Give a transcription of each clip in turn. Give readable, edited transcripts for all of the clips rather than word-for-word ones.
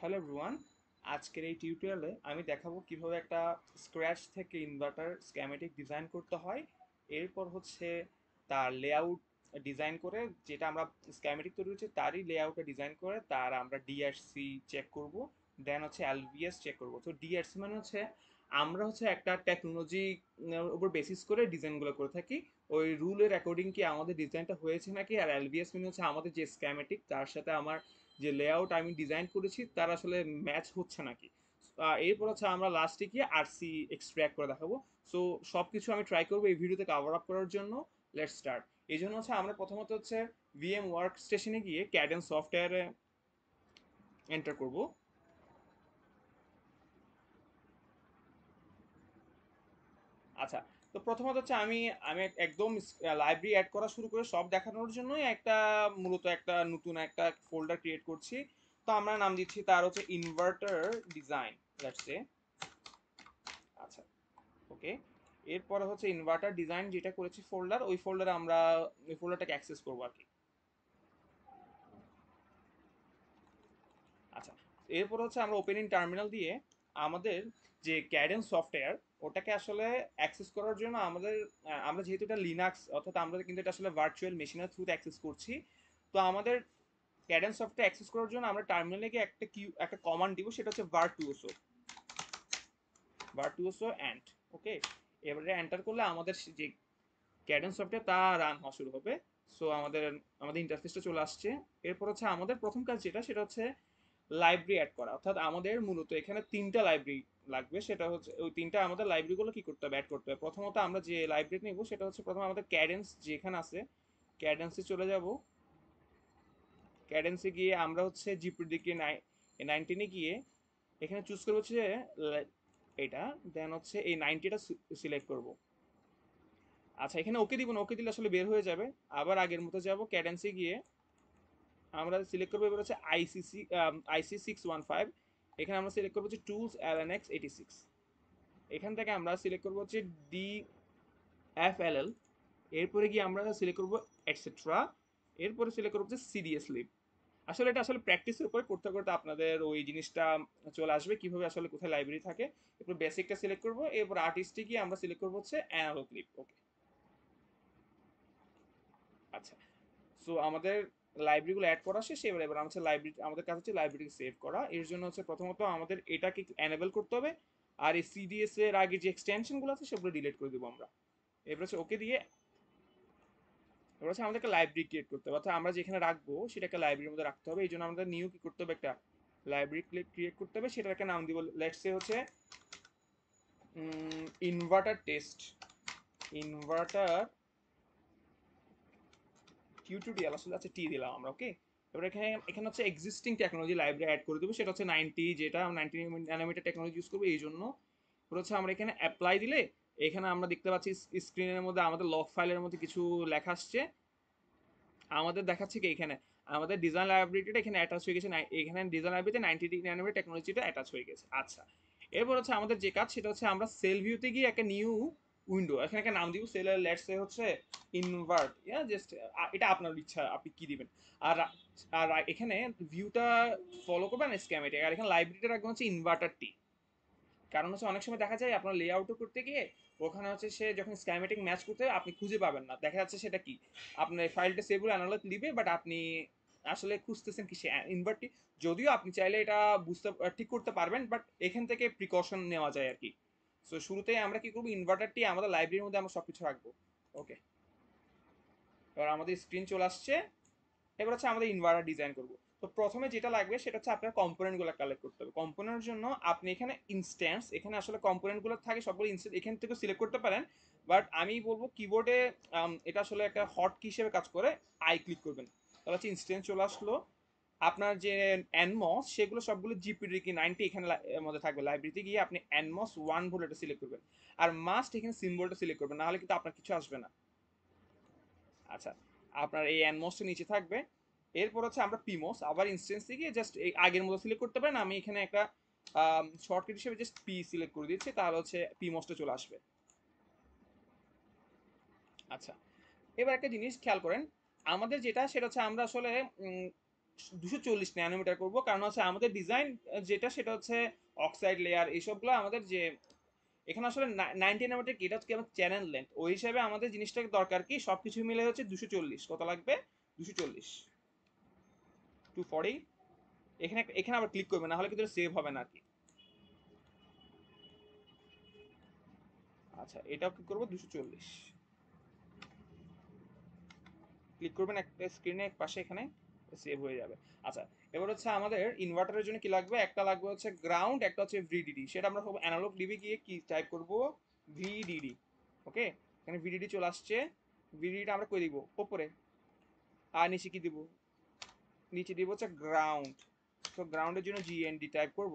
Hello everyone, আজকের এই টিউটোরিয়ালে আমি দেখাবো কিভাবে একটা স্ক্র্যাচ থেকে ইনভার্টার স্কিমেটিক ডিজাইন করতে হয়। এরপর হচ্ছে তার লেআউট ডিজাইন করে, যেটা আমরা স্কিমেটিক তৈরি করছি তারই লেআউটে ডিজাইন করে তার আমরা ডিআরসি চেক করব, দেন হচ্ছে এলভিএস চেক করব। তো ডিআরসি মানে হচ্ছে আমরা হচ্ছে একটা টেকনোলজি উপর বেসিস করে ডিজাইনগুলো করে থাকি, ওই রুলের অ্যাকর্ডিং কি আমাদের ডিজাইনটা হয়েছে নাকি। আর এলভিএস মানে হচ্ছে আমাদের যে স্কিমেটিক তার সাথে আমার যে লেআউট আমি ডিজাইন করেছি তার আসলে ম্যাচ হচ্ছে নাকি। এরপর হচ্ছে আমরা লাস্টে গিয়ে আরসি এক্সট্র্যাক্ট করে দেখাবো। সো সব কিছু আমি ট্রাই করবো এই ভিডিওতে কভার আপ করার জন্য। Let's start. এই জন্য হচ্ছে আমরা প্রথমত হচ্ছে ভিএম ওয়ার্ক স্টেশনে গিয়ে ক্যাডেন্স সফটওয়্যারে এন্টার করব। আচ্ছা, তো প্রথমত হচ্ছে আমি আমি একদম লাইব্রেরি অ্যাড করা শুরু করে সব দেখানোর জন্যই একটা মূলত একটা নতুন একটা ফোল্ডার ক্রিয়েট করছি। তো আমরা নাম দিচ্ছি তার হচ্ছে ইনভার্টার ডিজাইন, লেটস সে। আচ্ছা, ওকে। এরপরে হচ্ছে ইনভার্টার ডিজাইন যেটা করেছি ফোল্ডার, ওই ফোল্ডারে আমরা ওই ফোল্ডারটাকে অ্যাক্সেস করবো আর কি। আচ্ছা, এরপর হচ্ছে আমরা ওপেন ইন টার্মিনাল দিয়ে আমাদের যে ক্যাডেন্স সফটওয়্যার ওটাকে আসলে অ্যাক্সেস করার জন্য আমাদের আমরা যেহেতু এটা লিনাক্স, অর্থাৎ আমরা কিন্তু এটা আসলে ভার্চুয়াল মেশিনের থ্রুতে অ্যাক্সেস করছি। তো আমাদের ক্যাডেন্স সফটওয়্যার অ্যাক্সেস করার জন্য আমরা টার্মিনালে গিয়ে একটা কমান্ড দিব, সেটা হচ্ছে ভার্টুওসো অ্যান্ড। ওকে, এবারে এন্টার করলে আমাদের যে ক্যাডেন্স সফটওয়্যার তা রান হওয়া শুরু হবে। সো আমাদের আমাদের ইন্টারফেসটা চলে আসছে। এরপর হচ্ছে আমাদের প্রথম কাজ যেটা, সেটা হচ্ছে লাইব্রেরি অ্যাড করা। অর্থাৎ আমাদের মূলত এখানে তিনটা লাইব্রেরি লাগবে। সেটা হচ্ছে ওই তিনটা আমাদের লাইব্রেরিগুলো কি করতে হবে, অ্যাড করতে হবে। প্রথমত আমরা যে লাইব্রেরি নেব সেটা হচ্ছে প্রথমে আমাদের ক্যাডেন্স যেখানে আছে ক্যাডেন্সে চলে যাব। ক্যাডেন্সে গিয়ে আমরা হচ্ছে জিপিডিকে 19-এ গিয়ে এখানে চুজ করবো হচ্ছে এটা, দেন হচ্ছে এই 90টা সিলেক্ট করব। আচ্ছা, এখানে ওকে দিব না, ওকে দিলে আসলে বের হয়ে যাবে। আবার আগের মতো যাব, ক্যাডেন্সে গিয়ে আমরা সিলেক্ট করবো এবার হচ্ছে IC615। এখানে আমরা সিলেক্ট করবো হচ্ছে টুলস LNX86। এখান থেকে আমরা সিলেক্ট করবো হচ্ছে DFLL। এরপরে গিয়ে আমরা সিলেক্ট করবো এটসেট্রা। এরপরে সিলেক্ট করবো হচ্ছে সিডিএস লিব। আসলে এটা আসলে প্র্যাকটিসের উপরে করতে করতে আপনাদের ওই জিনিসটা চলে আসবে কিভাবে আসলে কোথায় লাইব্রেরি থাকে। এরপর বেসিকটা সিলেক্ট করবো, এরপর আর্টিস্টে গিয়ে আমরা সিলেক্ট করবো হচ্ছে অ্যানালগ ক্লিপ। ওকে, আচ্ছা। সো আমাদের লাইব্রেরিগুলো অ্যাড করা শেষ। এবার এবার হচ্ছে লাইব্রেরি, আমাদের কাছে হচ্ছে লাইব্রেরি সেভ করা। এর জন্য হচ্ছে প্রথমত আমাদের এটাকে এনেবল করতে হবে। আর এই সিডিএস এর আগে যে এক্সটেনশনগুলো আছে সেগুলো ডিলিট করে দেবো আমরা। এবার হচ্ছে ওকে দিয়ে এবার হচ্ছে আমাদেরকে লাইব্রেরি ক্রিয়েট করতে হবে, অর্থাৎ আমরা যেখানে রাখবো সেটাকে লাইব্রেরির মধ্যে রাখতে হবে। এই জন্য আমাদের নিউ কি করতে হবে, একটা লাইব্রেরি ক্রিয়েট করতে হবে। সেটার একটা নাম দিব, লেটস সে হচ্ছে ইনভার্টার টেস্ট, ইনভার্টার টিউটোরিয়াল আসলে আছে টি দিলাম আমরা। ওকে, এবার এখানে এখানে হচ্ছে এক্সিস্টিং টেকনোলজি লাইব্রেরি অ্যাড করে দেবো, সেটা হচ্ছে 90, যেটা 90 ন্যানোমিটার টেকনোলজি ইউজ করবো। এই জন্য এবার হচ্ছে আমরা এখানে অ্যাপ্লাই দিলে এখানে আমরা দেখতে পাচ্ছি স্ক্রিনের মধ্যে আমাদের লগ ফাইলের মধ্যে কিছু লেখা আসছে। আমাদের দেখাচ্ছে কি এখানে আমাদের ডিজাইন লাইব্রেরিটা এখানে অ্যাটাচ হয়ে গেছে। এখানে ডিজাইন লাইব্রেরিতে 90 ন্যানোমিটার টেকনোলজিটা অ্যাটাচ হয়ে গেছে। আচ্ছা, এরপর হচ্ছে আমাদের যে কাজ সেটা হচ্ছে আমরা সেল ভিউতে গিয়ে একটা নিউ উইন্ডো, এখানে একটা নাম দিব, সেলের লেটস সে হচ্ছে ইনভার্ট। জাস্ট এটা আপনার ইচ্ছা, আপনি কি দিবেন। আর আর এখানে ভিউটা ফলো করবেন স্ক্যামেটিক, আর এখানে লাইব্রেরিটা রাখবেন হচ্ছে ইনভার্টার টি। কারণ হচ্ছে অনেক সময় দেখা যায় আপনার লেআউটও করতে গিয়ে ওখানে হচ্ছে সে যখন স্ক্যামেটিক ম্যাচ করতে হবে আপনি খুঁজে পাবেন না, দেখা যাচ্ছে সেটা কি আপনার ফাইলটা সেভ করে অ্যানালগ লিবে, বাট আপনি আসলে খুঁজতেছেন কি সে ইনভার্টটি। যদিও আপনি চাইলে এটা বুঝতে ঠিক করতে পারবেন, বাট এখান থেকে প্রিকশন নেওয়া যায় আর কি। সো শুরুতেই আমরা কি করবো, ইনভার্টারটি আমাদের লাইব্রেরির মধ্যে আমরা সবকিছু রাখবো। ওকে, এবার আমাদের স্ক্রিন চলে আসছে। এবার হচ্ছে আমাদের ইনভার্টার ডিজাইন করব। তো প্রথমে যেটা লাগবে সেটা হচ্ছে আপনার কম্পোনেন্টগুলো কালেক্ট করতে হবে। কম্পোনেন্টের জন্য আপনি এখানে ইনস্ট্যান্স, এখানে আসলে কম্পোনেন্টগুলো থাকে সবগুলো ইনস্ট্যান্স, এখান থেকে সিলেক্ট করতে পারেন। বাট আমি বলবো কিবোর্ডে এটা আসলে একটা হট কি হিসেবে কাজ করে, আই ক্লিক করবেন, তাহলে হচ্ছে ইনস্ট্যান্স চলে আসলো। আপনার যে অ্যানমস সেগুলো সবগুলো জিপিডি কি 90 এখানে মধ্যে থাকবে। লাইব্রেরিতে গিয়ে আপনি অ্যানমস 1 বলে এটা সিলেক্ট করবেন। আর মাস্ট এখানে সিম্বলটা সিলেক্ট করবেন, নাহলে কিন্তু আপনার কিছু আসবে না। আচ্ছা, আপনার এই অ্যানমসটা নিচে থাকবে। এরপর হচ্ছে আমরা পিমোস আবার ইনস্টেন্স থেকে জাস্ট এই আগের মতো সিলেক্ট করতে পারেন। আমি এখানে একটা শর্টকাট হিসেবে জাস্ট পি সিলেক্ট করে দিচ্ছি, তাহলে হচ্ছে পিমোসটা চলে আসবে। আচ্ছা, এবার একটা জিনিস খেয়াল করেন, আমাদের যেটা সেটা হচ্ছে আমরা আসলে 240 ন্যানোমিটার করব, কারণ হচ্ছে আমাদের ডিজাইন যেটা সেটা হচ্ছে অক্সাইড লেয়ার এইসবগুলো আমাদের যে এখানে আসলে 90 ন্যানোমিটার কি, এটা হচ্ছে কেবল চ্যানেল লেন্থ, ওই হিসাবে আমাদের জিনিসটাকে দরকার কি সবকিছু মিলে হচ্ছে 240। কত লাগবে? 240, 240। এখানে এখানে আবার ক্লিক করবে, না হলে কিন্তু সেভ হবে না আর কি। আচ্ছা, এটাও কি করবো 240, ক্লিক করবেন একটা স্ক্রিনে এক পাশে, এখানে সেভ হয়ে যাবে। আচ্ছা, এবার হচ্ছে আমাদের ইনভার্টারের জন্য কি লাগবে, একটা লাগবে হচ্ছে গ্রাউন্ড, একটা হচ্ছে ভিডিডি। সেটা আমরা অ্যানালগ ডিবি গিয়ে কি টাইপ করব, ভিডিডি। ওকে, এখানে ভিডিডি চলে আসছে। ভিডিডিটা আমরা কই দিব, উপরে। আর নিচে কি দিব, নিচে দিব হচ্ছে গ্রাউন্ড। তো গ্রাউন্ডের জন্য জিএনডি টাইপ করব।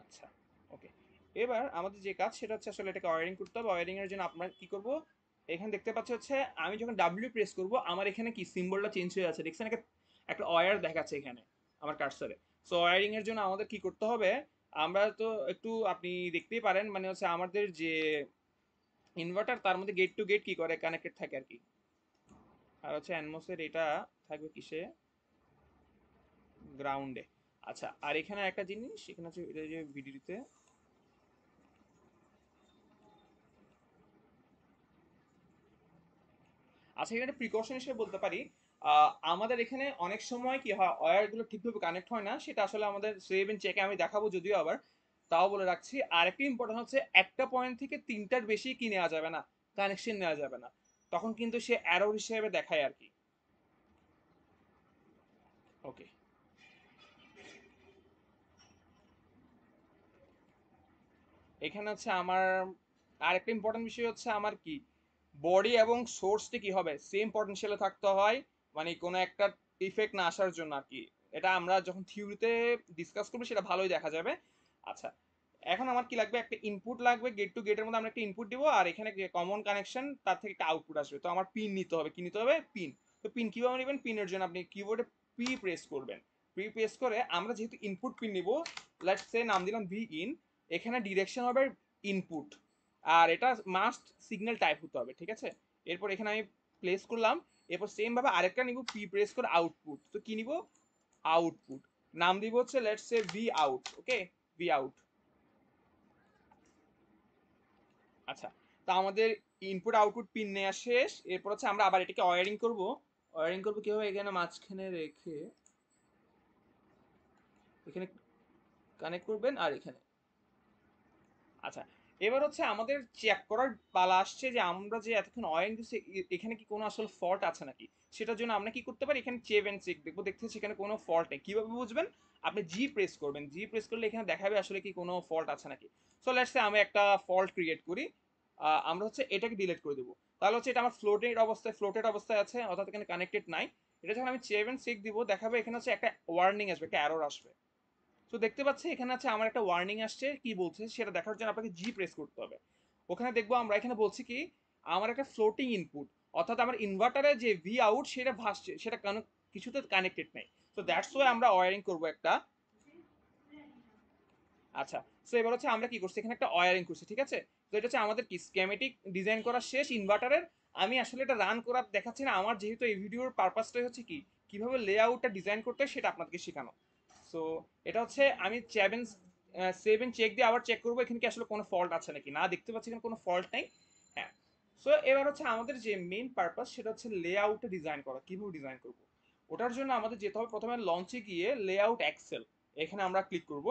আচ্ছা, ওকে। এবার আমাদের যে কাজ সেটা হচ্ছে আসলে এটাকে ওয়্যারিং করতে হবে। ওয়্যারিং এর জন্য আমরা কি করব, এখানে দেখতে পাচ্ছি হচ্ছে আমি যখন ডাব্লিউ প্রেস করব আমার এখানে কি সিম্বলটা চেঞ্জ হয়ে আছে, দেখছেন একটা একটা ওয়্যার দেখাচ্ছে এখানে আমার কার্সারে। সো ওয়্যারিং এর জন্য আমাদের কি করতে হবে, আমরা তো একটু আপনি দেখতেই পারেন মানে হচ্ছে আমাদের যে ইনভার্টার তার মধ্যে গেট টু গেট কি করে কানেক্টেড থাকে আর কি। আর হচ্ছে অ্যানমসের এটা থাকবে কিসে, গ্রাউন্ডে। আচ্ছা, আর এখানে একটা জিনিস, এখানে হচ্ছে এটা যে ভিডিওতে, আচ্ছা এখানে প্রিকশন হিসেবে বলতে পারি, আমাদের এখানে অনেক সময় কি হয় ওয়্যারগুলো ঠিকভাবে কানেক্ট হয় না, সেটা আসলে আমাদের সেভ এন্ড চেকে আমি দেখাবো যদিও আবার, তাও বলে রাখছি। আর একটা ইম্পর্টেন্ট হচ্ছে একটা পয়েন্ট থেকে তিনটার বেশি কি নেওয়া যাবে না, কানেকশন নেওয়া যাবে না, তখন কিন্তু সে অ্যারোর হিসেবে দেখায় আর কি। ওকে, এখানে হচ্ছে আমার আরেকটা ইম্পর্টেন্ট বিষয় হচ্ছে আমার কি বডি এবং সোর্সটি কি হবে সেম পটেনশিয়ালে থাকতে হয়, মানে কোনো একটা ইফেক্ট না আসার জন্য আর কি। এটা আমরা যখন থিওরিতে ডিসকাস করবো সেটা ভালোই দেখা যাবে। আচ্ছা, এখন আমার কি লাগবে, একটা ইনপুট লাগবে, গেট টু গেটের মধ্যে আমরা একটা ইনপুট দিব, আর এখানে কমন কানেকশন তার থেকে একটা আউটপুট আসবে। তো আমার পিন নিতে হবে, কি নিতে হবে, পিন। তো পিন কিভাবে নেবেন, পিনের জন্য আপনি কিবোর্ডে পি প্রেস করবেন। পি প্রেস করে আমরা যেহেতু ইনপুট পিন নিব, লেটস সে নাম দিলাম ভি ইন, এখানে ডিরেকশন হবে ইনপুট, আর এটা মাস্ট সিগন্যাল টাইপ হতে হবে, ঠিক আছে। এরপর এখানে আমি প্লেস করলাম। এরপর সেম ভাবে আরেকটা নিব, পি প্রেস করে আউটপুট। তো কি নিব, আউটপুট। নাম দিব হচ্ছে let's say V out. Okay, V out. আচ্ছা, তো আমাদের ইনপুট আউটপুট পিন নেওয়া শেষ। এরপর হচ্ছে আমরা আবার এটাকে ওয়্যারিং করব। ওয়্যারিং করব কিভাবে, এখানে মাঝখানে রেখে এখানে কানেক্ট করবেন আর এখানে। আচ্ছা, এবার হচ্ছে আমাদের চেক করার পালা আসছে যে আমরা যে এতক্ষণ ওয়্যারিং দিচ্ছি এখানে কি কোনো আসল ফল্ট আছে নাকি। সেটার জন্য আমরা কি করতে পারি, এখানে চেভ এন্ড চেক দেখবো, দেখতে হচ্ছে এখানে কোনো ফল্ট নেই। কিভাবে বুঝবেন, আপনি জি প্রেস করবেন, জি প্রেস করলে এখানে দেখাবে আসলে কি কোনো ফল্ট আছে নাকি। সো লেটস সে আমি একটা ফল্ট ক্রিয়েট করি, আমরা হচ্ছে এটাকে ডিলিট করে দেবো। তাহলে হচ্ছে এটা আমার ফ্লোটেড অবস্থায় আছে, অর্থাৎ এখানে কানেক্টেড নাই। এটা যখন আমি চেভ এন্ড চেক দিব দেখাবে এখানে হচ্ছে একটা ওয়ার্নিং আসবে, একটা অ্যারোর আসবে। তো দেখতে পাচ্ছি এখানে আছে আমার একটা ওয়ার্নিং আসছে, কি বলছে সেটা দেখার জন্য আপনাকে জি প্রেস করতে হবে। ওখানে দেখবো আমরা এখানে বলছি কি আমার একটা ফ্লোটিং ইনপুট, অর্থাৎ আমার ইনভার্টারে যে ভি আউট সেটা ভাসছে, সেটা কিছুতে কানেক্টেড নেই। তো দ্যাটস ওয়াই আমরা ওয়্যারিং করবো একটা। আচ্ছা, সো এবার হচ্ছে আমরা কি করছি, এখানে একটা ওয়্যারিং করছি, ঠিক আছে। তো এটা হচ্ছে আমাদের কি স্কেমেটিক ডিজাইন করা শেষ ইনভার্টারের। আমি আসলে এটা রান করা দেখাচ্ছি না, আমার যেহেতু এই ভিডিওর পারপাসটাই হচ্ছে কি কিভাবে লেআউটটা ডিজাইন করতে হয় সেটা আপনাদেরকে শেখানো। সো এটা হচ্ছে আমি সেভেন চেক দিয়ে আবার চেক করবো এখানে কি আসলে কোনো ফল্ট আছে নাকি, না দেখতে পাচ্ছি এখানে কোনো ফল্ট নেই। হ্যাঁ, সো এবার হচ্ছে আমাদের যে মেইন পারপাস সেটা হচ্ছে লেআউটে ডিজাইন করা, কিভাবে ডিজাইন করব। ওটার জন্য আমাদের যেতে হবে প্রথমে লঞ্চে গিয়ে লেআউট এক্সেল, এখানে আমরা ক্লিক করব।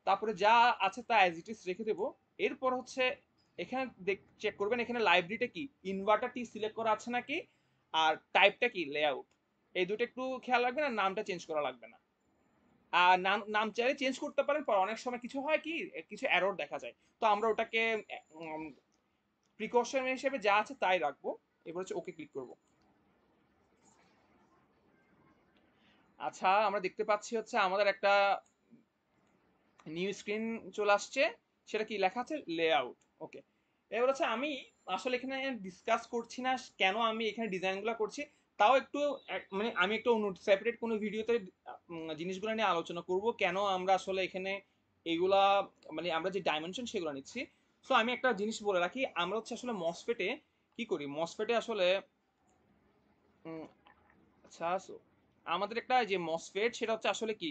তারপরে যা আছে তা অ্যাজ ইট ইজ রেখে দেবো। এরপর হচ্ছে এখানে চেক করবেন এখানে লাইব্রেরিটা কি ইনভার্টারটি সিলেক্ট করা আছে নাকি, আর টাইপটা কি লেআউট। এই দুটো একটু খেয়াল রাখবেন, আর নামটা চেঞ্জ করা লাগবে না। আর নাম নাম চাইলে চেঞ্জ করতে পারেন, পর অনেক সময় কিছু হয় কি কিছু এরর দেখা যায়, তো আমরা ওটাকে প্রিকশন হিসেবে যা আছে তাই রাখবো। এবার হচ্ছে ওকে ক্লিক করব। আচ্ছা, আমরা দেখতে পাচ্ছি হচ্ছে আমাদের একটা নিউ স্ক্রিন চলে আসছে, সেটা কি লেখা আছে, লেআউট। ওকে, এবার হচ্ছে আমি আসলে এখানে ডিসকাস করছি না কেন আমি এখানে ডিজাইনগুলো করছি, তাও একটু মানে আমি একটু অন্য সেপারেট কোনো ভিডিওতে জিনিসগুলো নিয়ে আলোচনা করব কেন আমরা আসলে এখানে এইগুলা মানে আমরা যে ডাইমেনশন সেগুলো নিচ্ছি। সো আমি একটা জিনিস বলে রাখি, আমরা হচ্ছে আসলে মসফেটে কি করি, মসফেটে আসলে আচ্ছা, সো আমাদের একটা যে মসফেট সেটা হচ্ছে আসলে কি,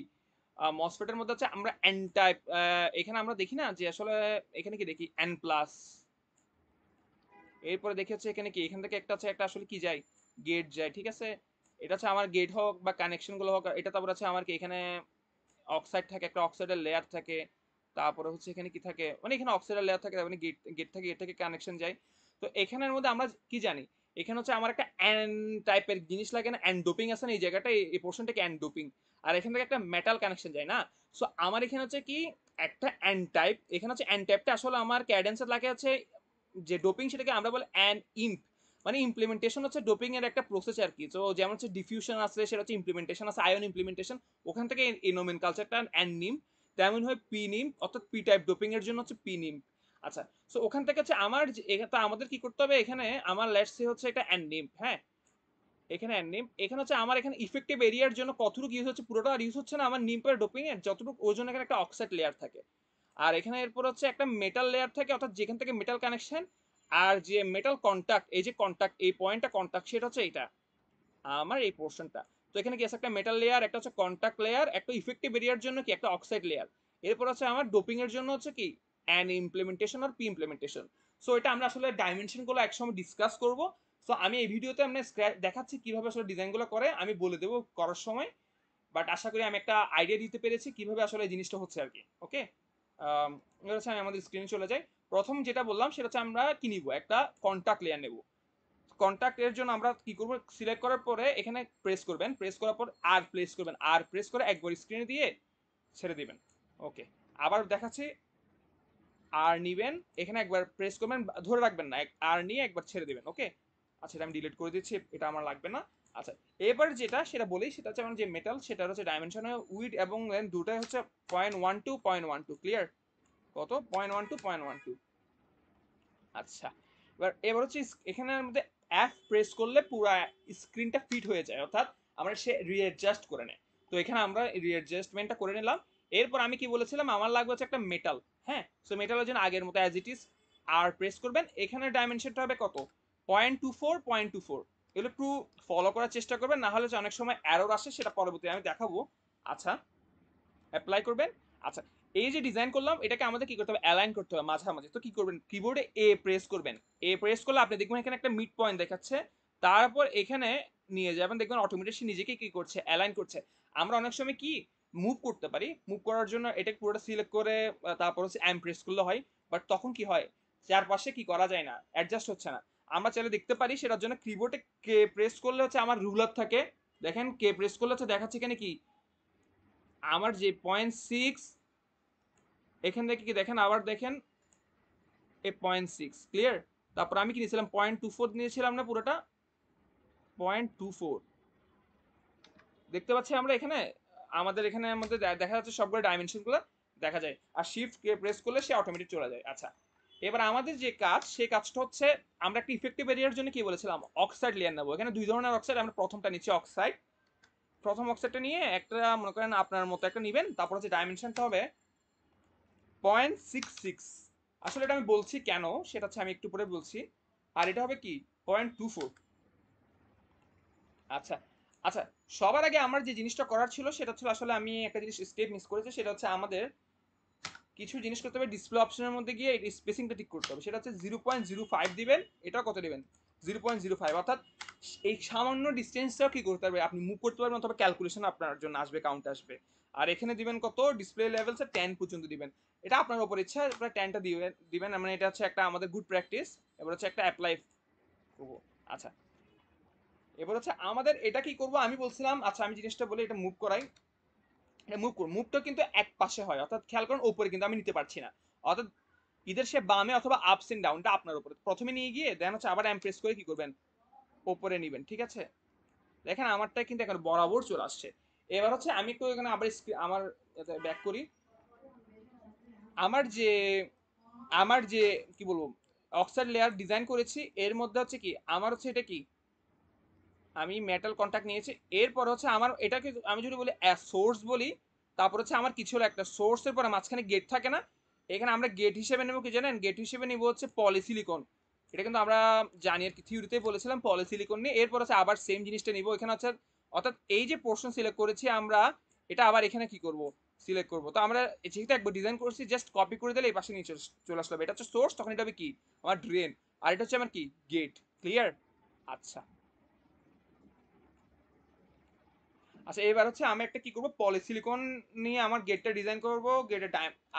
মসফেটের মধ্যে হচ্ছে আমরা এন টাইপ, এখানে আমরা দেখি না যে আসলে এখানে কি দেখি এন প্লাস, এরপরে দেখি হচ্ছে এখানে কি, এখান থেকে একটা হচ্ছে একটা আসলে কি যায়, গেট যায়, ঠিক আছে। এটা হচ্ছে আমার গেট হোক বা কানেকশন গুলো হোক, এটা তারপর আছে আমার কি এখানে অক্সাইড থাকে, একটা অক্সাইডের লেয়ার থাকে, তারপরে হচ্ছে এখানে কি থাকে, মানে এখানে অক্সাইডের লেয়ার থাকে, মানে গেট গেট থাকে, গেট থেকে কানেকশন যায়। তো এখানের মধ্যে আমরা কি জানি, এখানে হচ্ছে আমার একটা অ্যান টাইপের জিনিস লাগে না, অ্যান্ড ডোপিং আছে না এই জায়গাটা, এই পোর্শনটাকে অ্যান্ড ডোপিং, আর এখান থেকে একটা মেটাল কানেকশন যায় না। সো আমার এখানে হচ্ছে কি একটা অ্যান টাইপ, এখানে হচ্ছে অ্যান টাইপটা আসলে আমার ক্যাডেন্সের লাগে হচ্ছে যে ডোপিং, সেটাকে আমরা বলি অ্যান ইম্প, মানে ইমপ্লিমেন্টেশন হচ্ছে ডোপিং এর একটা প্রসেস আর কি। তো যেমন হচ্ছে ডিফিউশন আছে, সেটা হচ্ছে ইমপ্লিমেন্টেশন আছে, আয়ন ইমপ্লিমেন্টেশন, ওখান থেকে এই নোমেন কালচারটা অ্যান নিম, তেমন হয় পি নিম, অর্থাৎ পি টাইপ ডোপিং এর জন্য হচ্ছে পি নিম। আচ্ছা, সো ওখান থেকে হচ্ছে আমার তা আমাদের কি করতে হবে, এখানে আমার লেটস সে হচ্ছে এটা অ্যান নিম, হ্যাঁ, এখানে অ্যান নিম, এখানে হচ্ছে আমার এখানে ইফেক্টিভ এরিয়ার জন্য কতটুকু ইউজ হচ্ছে, পুরোটা আর ইউজ হচ্ছে না, আমার নিম পরে ডোপিং এর যতটুকু ওজন, এখানে একটা অক্সাইড লেয়ার থাকে, আর এখানে এরপর হচ্ছে একটা মেটাল লেয়ার থাকে, অর্থাৎ যেখান থেকে মেটাল কানেকশন, আর যে মেটাল কন্টাক্ট, এই যে কন্টাক্ট, এই পয়েন্টটা কন্টাক্ট, সেটা হচ্ছে এইটা আমার এই পোর্শনটা। তো এখানে কি আছে, একটা মেটাল লেয়ার, একটা হচ্ছে কন্টাক্ট লেয়ার, একটা ইফেক্টিভ এরিয়ার জন্য কি একটা অক্সাইড লেয়ার, এরপর হচ্ছে আমার ডোপিং এর জন্য হচ্ছে কি অ্যান ইমপ্লিমেন্টেশন আর পি ইমপ্লিমেন্টেশন। সো এটা আমরা আসলে ডাইমেনশন গুলো একসময় ডিসকাস করব। সো আমি এই ভিডিওতে আমরা দেখাচ্ছি কিভাবে আসলে ডিজাইন গুলো করে, আমি বলে দেবো করার সময়, বাট আশা করি আমি একটা আইডিয়া দিতে পেরেছি কিভাবে আসলে এই জিনিসটা হচ্ছে আর কি। ওকে, এবার হচ্ছে আমি আমাদের স্ক্রিনে চলে যাই। প্রথম যেটা বললাম সেটা হচ্ছে আমরা কি নিব, একটা কন্টাক্ট লেয়ার নেব। কন্টাক্ট এর জন্য আমরা কি করব, সিলেক্ট করার পরে এখানে প্রেস করবেন, প্রেস করার পর আর প্রেস করবেন, আর প্রেস করে একবার স্ক্রিনে দিয়ে ছেড়ে দিবেন। ওকে, আবার দেখাচ্ছি, আর নিবেন, এখানে একবার প্রেস করবেন, ধরে রাখবেন না, আর নিয়ে একবার ছেড়ে দিবেন। ওকে, আচ্ছা এটা আমি ডিলিট করে দিচ্ছি, এটা আমার লাগবে না। আচ্ছা, এবার যেটা সেটা বলি, সেটা হচ্ছে আমার যে মেটাল, সেটা হচ্ছে ডাইমেনশন উইড এবং দুটাই হচ্ছে 0.12 0.12, ক্লিয়ার? কত, 0.12 0.12। আচ্ছা, এবার এবার হচ্ছে এখানের মধ্যে এফ প্রেস করলে পুরো স্ক্রিনটা ফিট হয়ে যায়, অর্থাৎ আমরা সে রিঅ্যাডজাস্ট করে নেয়। তো এখানে আমরা রিঅ্যাডজাস্টমেন্টটা করে নিলাম। এরপর আমি কি বলেছিলাম, আমার লাগবে হচ্ছে একটা মেটাল, হ্যাঁ। সো মেটালের জন্য আগের মতো অ্যাজ ইট ইজ আর প্রেস করবেন, এখানে ডাইমেনশনটা হবে কত, 0.24 0.24। এগুলো একটু ফলো করার চেষ্টা করবেন, না হলে অনেক সময় এরর আসে, সেটা পরবর্তী আমি দেখাবো। আচ্ছা, অ্যাপ্লাই করবেন। আচ্ছা, এই যে ডিজাইন করলাম, এটাকে আমাদের কি করতে হবে, অ্যালাইন করতে হবে মাঝামাঝি। তো কি করবেন, কিবোর্ডে এ প্রেস করবেন, এ প্রেস করলে আপনি দেখবেন এখানে একটা মিড পয়েন্ট দেখাচ্ছে, তারপর এখানে নিয়ে যাবেন, দেখবেন অটোমেটিক সে নিজেকে কি করছে, অ্যালাইন করছে। আমরা অনেক সময় কি মুভ করতে পারি, মুভ করার জন্য এটা পুরোটা সিলেক্ট করে তারপর হচ্ছে এম প্রেস করলে হয়, বাট তখন কি হয়, চারপাশে কি করা যায় না, অ্যাডজাস্ট হচ্ছে না। আমরা চাইলে দেখতে পারি, সেটার জন্য কিবোর্ডে কে প্রেস করলে হচ্ছে আমার রুলার থাকে, দেখেন কে প্রেস করলে হচ্ছে দেখাচ্ছে এখানে কি আমার যে 0.6, এখান থেকে কি দেখেন, আবার দেখেন এ 0.6, ক্লিয়ার? তারপর আমি কি নিয়েছিলাম, 0.24 নিয়েছিলাম না পুরোটা, 0.24 দেখতে পাচ্ছি আমরা এখানে, আমাদের এখানে মধ্যে দেখা যাচ্ছে সবগুলো ডাইমেনশন গুলো দেখা যায়, আর শিফট প্রেস করলে সে অটোমেটিক চলে যায়। আচ্ছা, এবার আমাদের যে কাজ, সেই কাজটা হচ্ছে আমরা একটা ইফেক্টিভ এরিয়ার জন্য কি বলেছিলাম, অক্সাইড লেয়ার নেবো। এখানে দুই ধরনের অক্সাইড, আমরা প্রথমটা নিচ্ছি অক্সাইড, প্রথম অক্সাইডটা নিয়ে একটা মনে করেন আপনার মতো একটা নিবেন, তারপর হচ্ছে ডাইমেনশনটা হবে 0.66। আসলে এটা আমি বলছি কেন, সেটা হচ্ছে আমি একটু পরে বলছি। আর এটা হবে কি 0.24। আচ্ছা, আচ্ছা, সবার আগে আমার যে জিনিসটা করার ছিল, সেটা হচ্ছে আসলে আমি একটা জিনিস স্টেপ মিস করেছি, সেটা হচ্ছে আমাদের কিছু জিনিস করতে হবে, ডিসপ্লে অপশনের মধ্যে গিয়ে এই স্পেসিংটা ঠিক করতে হবে। সেটা হচ্ছে 0.05 দিবেন, এটা কত দিবেন, 0.05, অর্থাৎ এই সামান্য ডিস্টেন্সটাও কি করতে পারবে, আপনি মুভ করতে পারবেন, অথবা ক্যালকুলেশন আপনার জন্য আসবে, কাউন্ট আসবে। আর এখানে দিবেন কত, ডিসপ্লে লেভেলস 10 পর্যন্ত দিবেন, এটা আপনার উপর ইচ্ছা, আপনার 10টা দিবেন দিবেন, মানে এটা হচ্ছে একটা আমাদের গুড প্র্যাকটিস। এবার হচ্ছে একটা অ্যাপ্লাই করবো। আচ্ছা, এবার হচ্ছে আমাদের এটা কি করব, আমি বলছিলাম, আচ্ছা আমি জিনিসটা বলি, এটা মুভ করাই, এটা মুভ করুন, মুভটা কিন্তু এক পাশে হয়, অর্থাৎ খেয়াল করুন উপরে কিন্তু আমি নিতে পারছি না, অর্থাৎ ইদার সে বামে অথবা আপস এন্ড ডাউনটা আপনার উপরে, প্রথমে নিয়ে গিয়ে দেন হচ্ছে আবার প্রেস করে কি করবেন, উপরে নিবেন, ঠিক আছে। দেখেন আমারটা কিন্তু এখন বরাবর চলে আসছে। এবার হচ্ছে আমি একটু এখানে আবার আমার ব্যাক করি, আমার যে আমার যে কি বলবো অক্সাইড লেয়ার ডিজাইন করেছি, এর মধ্যে হচ্ছে কি আমার হচ্ছে এটা কি, আমি মেটাল কন্টাক্ট নিয়েছি, এরপর হচ্ছে আমার এটাকে আমি যদি বলি সোর্স বলি, তারপর হচ্ছে আমার কিছু হলো একটা সোর্সের পরে মাঝখানে গেট থাকে না, এখানে আমরা গেট হিসেবে নেবো কি জানেন, গেট হিসেবে নিব হচ্ছে পলিসিলিকন। এটা কিন্তু আমরা জানি আর কি, থিওরিতেই বলেছিলাম পলিসিলিকন নিয়ে। এরপর হচ্ছে আবার সেম জিনিসটা নিব, এখানে হচ্ছে অর্থাৎ এই যে পোর্শন সিলেক্ট করেছি আমরা, এটা আবার এখানে কি করব, সিলেক্ট করব। তো আমরা যেহেতু একবার ডিজাইন করছি, জাস্ট কপি করে দিলে এই পাশে নিচে চলে আসবে। এটা হচ্ছে সোর্স, তখন এটা হবে কি আমার ড্রেন, আর এটা হচ্ছে আমার কি গেট। ক্লিয়ার? আচ্ছা আচ্ছা, এবার হচ্ছে আমি একটা কি করব, পলিসিলিকন নিয়ে আমার গেটটা ডিজাইন করব। গেটের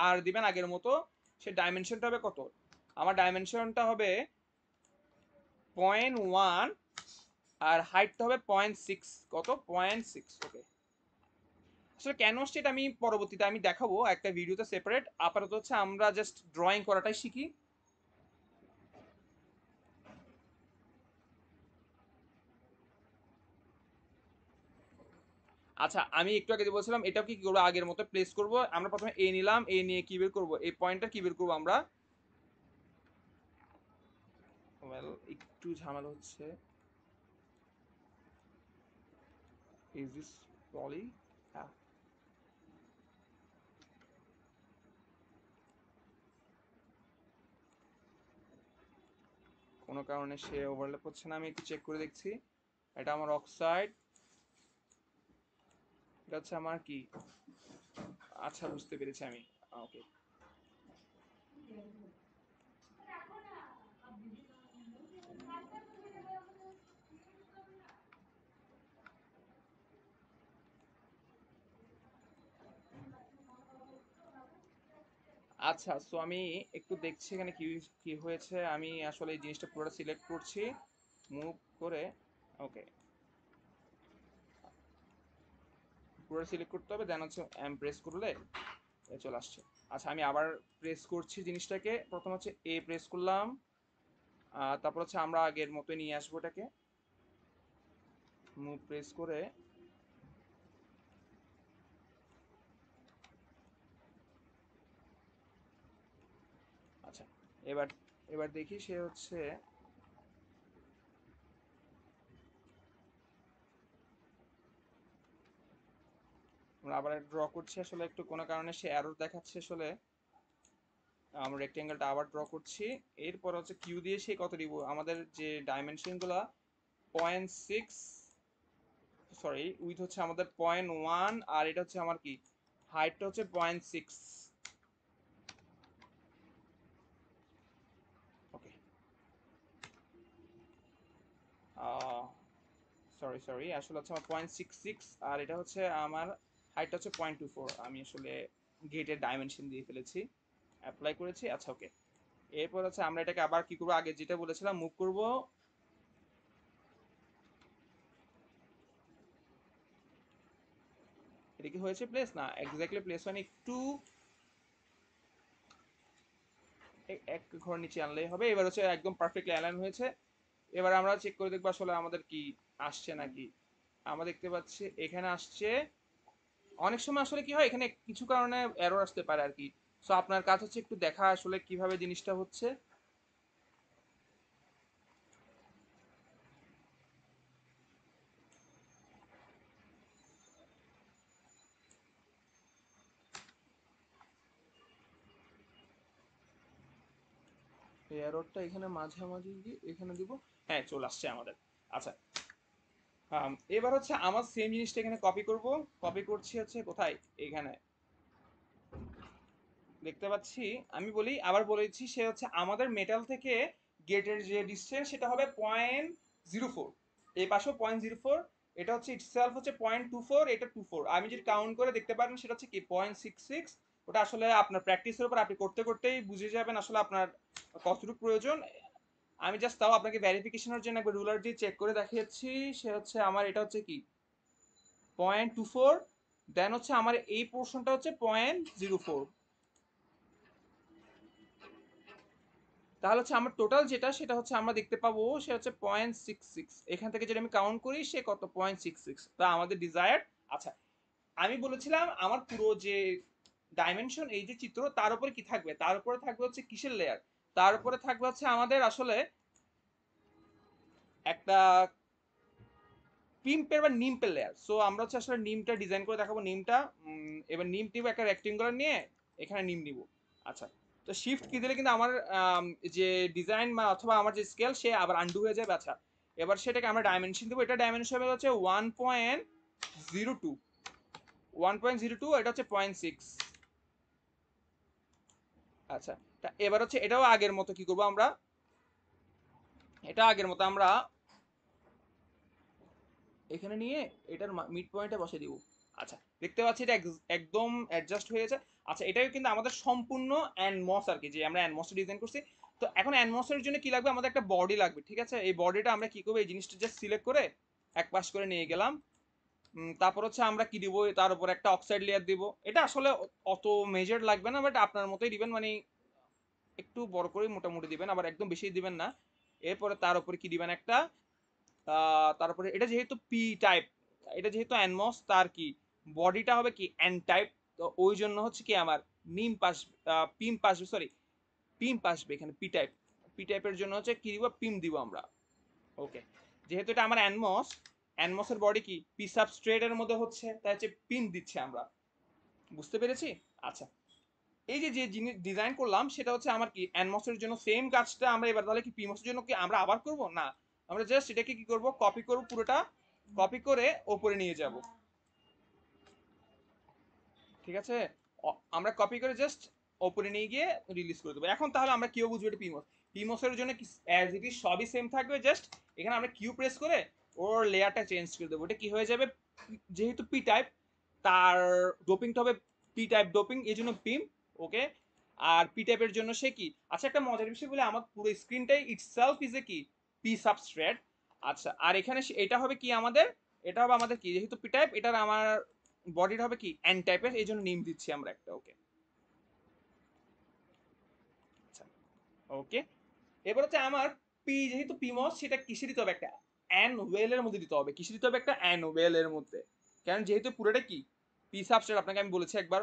আর দিবেন আগের মতো, সে ডাইমেনশনটা হবে কত, আমার ডাইমেনশনটা হবে 0.1, আর হাইটটা হবে 0.6, কত 0.6। ওকে, আসলে কেন আসছে এটা আমি পরবর্তীতে আমি দেখাবো একটা ভিডিওতে সেপারেট। আপাতত হচ্ছে আমরা জাস্ট ড্রয়িং করাটাই শিখি। আচ্ছা, আমি একটু আগে যে বলছিলাম এটাও কি করবো, আগের মতো প্লেস করব। আমরা প্রথমে এ নিলাম, এ নিয়ে কি বের করবো, এই পয়েন্টটা কি বের করবো আমরা। ওয়েল, একটু ঝামেলা হচ্ছে। ইজ দিস পলি? হ্যাঁ, কোনো কারণে সে ওভারল্যাপ হচ্ছে না, আমি একটু চেক করে দেখছি। এটা আমার অক্সাইড, এটা হচ্ছে আমার কি, আচ্ছা বুঝতে পেরেছি আমি। ওকে, আচ্ছা। সো আমি একটু দেখছি এখানে কি কি হয়েছে। আমি আসলে এই জিনিসটা পুরোটা সিলেক্ট করছি, মুভ করে। ওকে, পুরো সিলেক্ট করতে হবে, দেন হচ্ছে এম প্রেস করলে চলে আসছে। আচ্ছা, আমি আবার প্রেস করছি জিনিসটাকে। প্রথম হচ্ছে এ প্রেস করলাম, তারপর হচ্ছে আমরা আগের মতো নিয়ে আসবো এটাকে, মুভ প্রেস করে। আচ্ছা, এবার এবার দেখি সে হচ্ছে, আমরা আবার ড্র করছি। আসলে একটু কোনো কারণে সে এরর দেখাচ্ছে আসলে। আমরা রেক্টেঙ্গেলটা আবার ড্র করছি। এরপর হচ্ছে কিউ দিয়ে সে কত দিব, আমাদের যে ডাইমেনশন গুলা 0.6, সরি উইথ হচ্ছে আমাদের 0.1, আর এটা হচ্ছে আমার কি হাইটটা হচ্ছে 0.6। ওকে, সরি সরি, আসলে হচ্ছে আমার 0.66, আর এটা হচ্ছে আমার হাইটটা হচ্ছে 0.24। আমি আসলে গেটের ডাইমেনশন দিয়ে ফেলেছি, অ্যাপ্লাই করেছি। আচ্ছা ওকে, এরপর হচ্ছে আমরা এটাকে আবার কি করবো, আগে যেটা বলেছিলাম মুভ করব। এটা কি হয়েছে প্লেস, না এক্স্যাক্টলি প্লেস হয়নি, একটু এক ঘর নিচে আনলেই হবে। এবার হচ্ছে একদম পারফেক্টলি অ্যালাইন হয়েছে। এবার আমরা চেক করে দেখবো আসলে আমাদের কি আসছে নাকি। আমরা দেখতে পাচ্ছি এখানে আসছে। অনেক সময় আসলে কি হয়, এখানে কিছু কারণে এরর আসতে পারে আর কি। সো আপনার কাজ হচ্ছে একটু দেখা আসলে কিভাবে জিনিসটা হচ্ছে। এই এররটা এখানে মাঝামাঝি দিয়ে এখানে দিব। হ্যাঁ, চলে আসছে আমাদের। আচ্ছা, এবার হচ্ছে আমার সেম জিনিসটা এখানে কপি করব। কপি করছি হচ্ছে কোথায়, এখানে দেখতে পাচ্ছি। আমি বলি আবার বলেছি, সে হচ্ছে আমাদের মেটাল থেকে গেটের যে ডিসটেন্স সেটা হবে 0.04, এই পাশেও 0.04। এটা হচ্ছে ইটসেলফ হচ্ছে 0.24, এটা 24। আমি যদি কাউন্ট করে দেখতে পারেন সেটা হচ্ছে কি 0.66। ওটা আসলে আপনার প্র্যাকটিসের উপর আপনি করতে করতেই বুঝে যাবেন আসলে আপনার কতটুকু প্রয়োজন। আমি জাস্ট তাও আপনাকে ভেরিফিকেশনের জন্য একবার রুলার দিয়ে চেক করে দেখিয়েছি। সে হচ্ছে আমার এটা হচ্ছে কি 0.24, দেন হচ্ছে আমার এই পোর্শনটা হচ্ছে 0.04। তাহলে হচ্ছে আমার টোটাল যেটা সেটা হচ্ছে আমরা দেখতে পাবো সে হচ্ছে 0.66। এখান থেকে যদি আমি কাউন্ট করি সে কত 0.66, তা আমাদের ডিজায়ার। আচ্ছা, আমি বলেছিলাম আমার পুরো যে ডাইমেনশন এই যে চিত্র, তার উপরে কি থাকবে, তার উপরে থাকবে হচ্ছে কিসের লেয়ার, তার উপরে থাকবে হচ্ছে আমাদের আসলে একটা পিম্পের বা নিমপের লেয়ার। সো আমরা হচ্ছে আসলে নিমটা ডিজাইন করে দেখাবো। নিমটা এবার নিম নিব একটা রেক্টেঙ্গুলার নিয়ে, এখানে নিম নিব। আচ্ছা, তো শিফট কি দিলে কিন্তু আমার যে ডিজাইন বা অথবা আমার যে স্কেল সে আবার আন্ডু হয়ে যাবে। আচ্ছা, এবার সেটাকে আমরা ডাইমেনশন দেবো, এটা ডাইমেনশন হচ্ছে 1.02, 1.02, এটা হচ্ছে 0.6। আচ্ছা, তা এবার হচ্ছে এটাও আগের মতো কি করব আমরা, এটা আগের মতো আমরা এখানে নিয়ে এটার মিড পয়েন্টে বসে দিব। আচ্ছা, দেখতে পাচ্ছি এটা একদম অ্যাডজাস্ট হয়ে গেছে। আচ্ছা, এটাই কিন্তু আমাদের সম্পূর্ণ অ্যানমস আর কি, যে আমরা অ্যানমসটা ডিজাইন করছি। তো এখন অ্যানমসের জন্য কি লাগবে, আমাদের একটা বডি লাগবে, ঠিক আছে? এই বডিটা আমরা কি করবো, এই জিনিসটা জাস্ট সিলেক্ট করে এক পাশ করে নিয়ে গেলাম। তারপর হচ্ছে আমরা কি দিব, তার উপর একটা অক্সাইড লেয়ার দিব। এটা আসলে অত মেজার লাগবে না, বাট আপনার মতোই দিবেন, মানে একটু বড় করে মোটামুটি দিবেন, আবার একদম বেশি দিবেন না। এরপরে তার উপরে কি দিবেন একটা, তারপরে এটা যেহেতু পি টাইপ, এটা যেহেতু অ্যানমস, তার কি বডিটা হবে কি এন টাইপ। তো ওই জন্য হচ্ছে কি আমার নিম pass Pym pass sorry Pym আসবে এখানে, পি টাইপ। পি টাইপের জন্য হচ্ছে কি দিব, পিম দিব আমরা। ওকে, যেহেতু এটা আমার অ্যানমস, অ্যানমসের বডি কি পি সাবস্ট্রেট এর মধ্যে হচ্ছে, তাই হচ্ছে পিন দিচ্ছে আমরা। বুঝতে পেরেছি? আচ্ছা, এই যে যে জিনিস ডিজাইন করলাম সেটা হচ্ছে আমার কি অ্যানমসের জন্য সেম কাজটা আমরা এবার তাহলে কি পিমসের জন্য কি আমরা আবার করব না, আমরা জাস্ট এটাকে কি করব, কপি করব, পুরোটা কপি করে ওপরে নিয়ে যাব। ঠিক আছে, আমরা কপি করে জাস্ট ওপরে নিয়ে গিয়ে রিলিজ করে দেবো। এখন তাহলে আমরা কিউ বুঝবো এটা পিমস। পিমসের জন্য কি অ্যাজ ইট ইজ সবই সেম থাকবে, জাস্ট এখানে আমরা কিউ প্রেস করে ওর লেয়ারটা চেঞ্জ করে দেবো। এটা কি হয়ে যাবে, যেহেতু পি টাইপ, তার ডোপিংটা হবে পি টাইপ ডোপিং, এই জন্য পিম। ওকে, আর পি টাইপের জন্য সে কি, আচ্ছা একটা মজার বিষয় বলে, আমার পুরো স্ক্রিনটাই ইটসেলফ ইজ এ কি পি সাবস্ট্রেট। আচ্ছা, আর এখানে এটা হবে কি আমাদের, এটা হবে আমাদের কি, যেহেতু পি টাইপ, এটার আমার বডিটা হবে কি এন টাইপের, এই জন্য নেম দিচ্ছি আমরা একটা। ওকে, আচ্ছা, ওকে। এবার হচ্ছে আমার পি, যেহেতু পিমস, সেটা কিসে দিতে হবে, একটা অ্যান ওয়েলের মধ্যে দিতে হবে। কিসে দিতে হবে, একটা অ্যান ওয়েলের মধ্যে। কারণ যেহেতু পুরোটা কি পি সাবস্ট্রেট, আপনাকে আমি বলেছি একবার।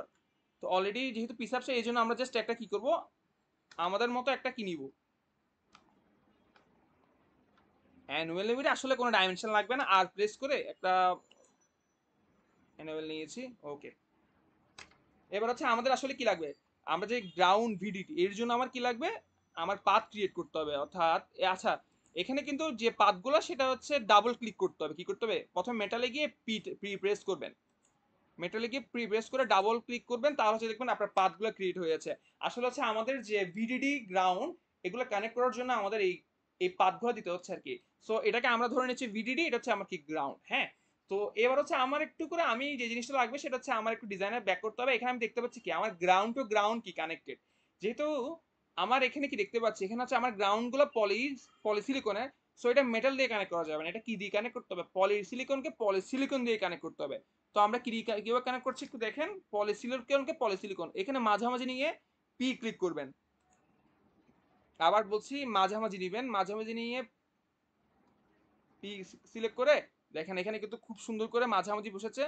তো অলরেডি যেহেতু পি সাবস্ট্রেট, এই জন্য আমরা জাস্ট একটা কি করব, আমাদের মতো একটা কি নিব, অ্যানুয়াল লিমিটে আসলে কোনো ডাইমেনশন লাগবে না, আর প্রেস করে একটা অ্যানুয়াল নিয়েছি। ওকে, এবার হচ্ছে আমাদের আসলে কি লাগবে, আমরা যে গ্রাউন্ড ভিডিটি, এর জন্য আমার কি লাগবে, আমার পাথ ক্রিয়েট করতে হবে, অর্থাৎ আচ্ছা, এখানে কিন্তু যে পাথগুলো সেটা হচ্ছে ডাবল ক্লিক করতে হবে। কি করতে হবে, প্রথমে মেটালে গিয়ে প্রি প্রেস করবেন, মেটালে গিয়ে প্রি প্রেস করে ডাবল ক্লিক করবেন, তাহলে হচ্ছে দেখবেন আপনার পাথগুলো ক্রিয়েট হয়ে যাচ্ছে। আসলে হচ্ছে আমাদের যে ভিডিডি গ্রাউন্ড, এগুলো কানেক্ট করার জন্য আমাদের এই এই পাথগুলো দিতে হচ্ছে আর কি। সো এটাকে আমরা ধরে নিচ্ছি ভিডিডি, এটা হচ্ছে আমার কি গ্রাউন্ড। হ্যাঁ, তো এবার হচ্ছে আমার একটু করে আমি যে জিনিসটা লাগবে সেটা হচ্ছে আমার একটু ডিজাইনের ব্যাক করতে হবে। এখানে আমি দেখতে পাচ্ছি কি আমার গ্রাউন্ড টু গ্রাউন্ড কি কানেক্টেড, যেহেতু আমার এখানে কি দেখতে পাচ্ছি, এখানে হচ্ছে আমার গ্রাউন্ড গুলো পলিসিলিকনের। সো এটা মেটাল দিয়ে কানেক্ট করা যাবে না, এটা কি দিয়ে কানেক্ট করতে হবে, পলিসিলিকনকে পলিসিলিকন দিয়ে কানেক্ট করতে হবে। তো আমরা কিভাবে কানেক্ট করছি একটু দেখেন, পলিসিলিকনকে পলিসিলিকন, এখানে মাঝামাঝি নিয়ে পি ক্লিক করবেন। আবার বলছি মাঝামাঝি নিবেন, মাঝামাঝি নিয়ে পি সিলেক্ট করে দেখেন এখানে কিন্তু খুব সুন্দর করে মাঝামাঝি বসেছে।